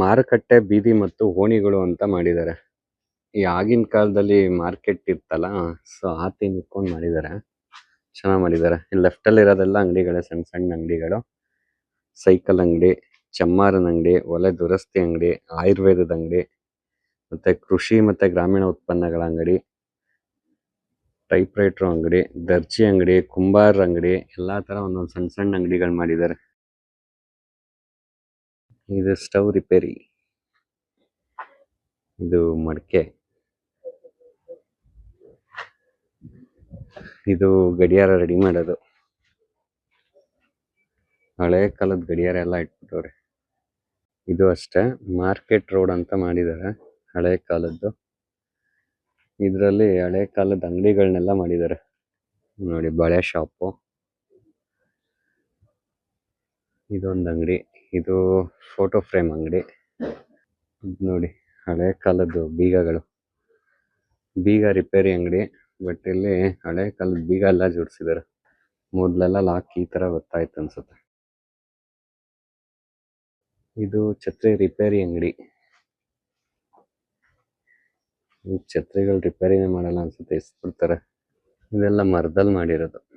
ಮಾರುಕಟ್ಟೆ ಬೀದಿ ಮತ್ತು ಓಣಿಗಳು ಅಂತ ಮಾಡಿದ್ದಾರೆ. ಈ ಆಗಿನ ಕಾಲದಲ್ಲಿ ಮಾರ್ಕೆಟ್ ಇತ್ತಲ್ಲ, ಸೊ ಆ ಥೀಮ್ ಇಟ್ಕೊಂಡು ಮಾಡಿದ್ದಾರೆ. ಚೆನ್ನಾಗಿ ಮಾಡಿದ್ದಾರೆ. ಲೆಫ್ಟ್ ಅಲ್ಲಿ ಇರೋದೆಲ್ಲ ಅಂಗಡಿಗಳೇ, ಸಣ್ಣ ಸಣ್ಣ ಅಂಗಡಿಗಳು. ಸೈಕಲ್ ಅಂಗಡಿ, ಚಮ್ಮಾರನ ಅಂಗಡಿ, ಒಲೆ ದುರಸ್ತಿ ಅಂಗಡಿ, ಆಯುರ್ವೇದದ ಅಂಗಡಿ, ಮತ್ತೆ ಕೃಷಿ ಮತ್ತೆ ಗ್ರಾಮೀಣ ಉತ್ಪನ್ನಗಳ ಅಂಗಡಿ, ಟೈಪ್ ರೈಟರ್ ಅಂಗಡಿ, ದರ್ಜಿ ಅಂಗಡಿ, ಕುಂಬಾರ ಅಂಗಡಿ, ಎಲ್ಲಾ ತರ ಒಂದೊಂದು ಸಣ್ಣ ಸಣ್ಣ ಅಂಗಡಿಗಳು ಮಾಡಿದ್ದಾರೆ. ಇದು ಸ್ಟವ್ ರಿಪೇರಿ, ಇದು ಮಡಕೆ, ಇದು ಗಡಿಯಾರ ರೆಡಿ ಮಾಡೋದು. ಹಳೆ ಕಾಲದ ಗಡಿಯಾರ ಎಲ್ಲ ಇಟ್ಬಿಟ್ಟವ್ರೆ. ಇದು ಅಷ್ಟೇ ಮಾರ್ಕೆಟ್ ರೋಡ್ ಅಂತ ಮಾಡಿದ್ದಾರೆ, ಹಳೆ ಕಾಲದ್ದು. ಇದರಲ್ಲಿ ಹಳೆ ಕಾಲದ ಅಂಗಡಿಗಳನ್ನೆಲ್ಲ ಮಾಡಿದ್ದಾರೆ. ನೋಡಿ, ಬಳೆ ಶಾಪು, ಇದೊಂದು ಅಂಗಡಿ, ಇದು ಫೋಟೋ ಫ್ರೇಮ್ ಅಂಗಡಿ. ನೋಡಿ, ಹಳೆ ಕಾಲದ್ದು ಬೀಗಗಳು, ಬೀಗ ರಿಪೇರಿ ಅಂಗಡಿ. ಬಟ್ ಇಲ್ಲಿ ಹಳೆ ಕಾಲದ ಬೀಗ ಎಲ್ಲ ಜೋಡಿಸಿದ್ದಾರೆ. ಮೊದ್ಲೆಲ್ಲ ಲಾಕ್ ಈ ತರ ಗೊತ್ತಾಯ್ತು ಅನ್ಸುತ್ತೆ. ಇದು ಛತ್ರಿ ರಿಪೇರಿ ಅಂಗಡಿ. ಛತ್ರಿಗಳು ರಿಪೇರಿನೇ ಮಾಡಲ್ಲ ಅನ್ಸುತ್ತೆ, ಇಸ್ಬಿಡ್ತಾರೆ. ಇದೆಲ್ಲ ಮರದಲ್ಲಿ ಮಾಡಿರೋದು.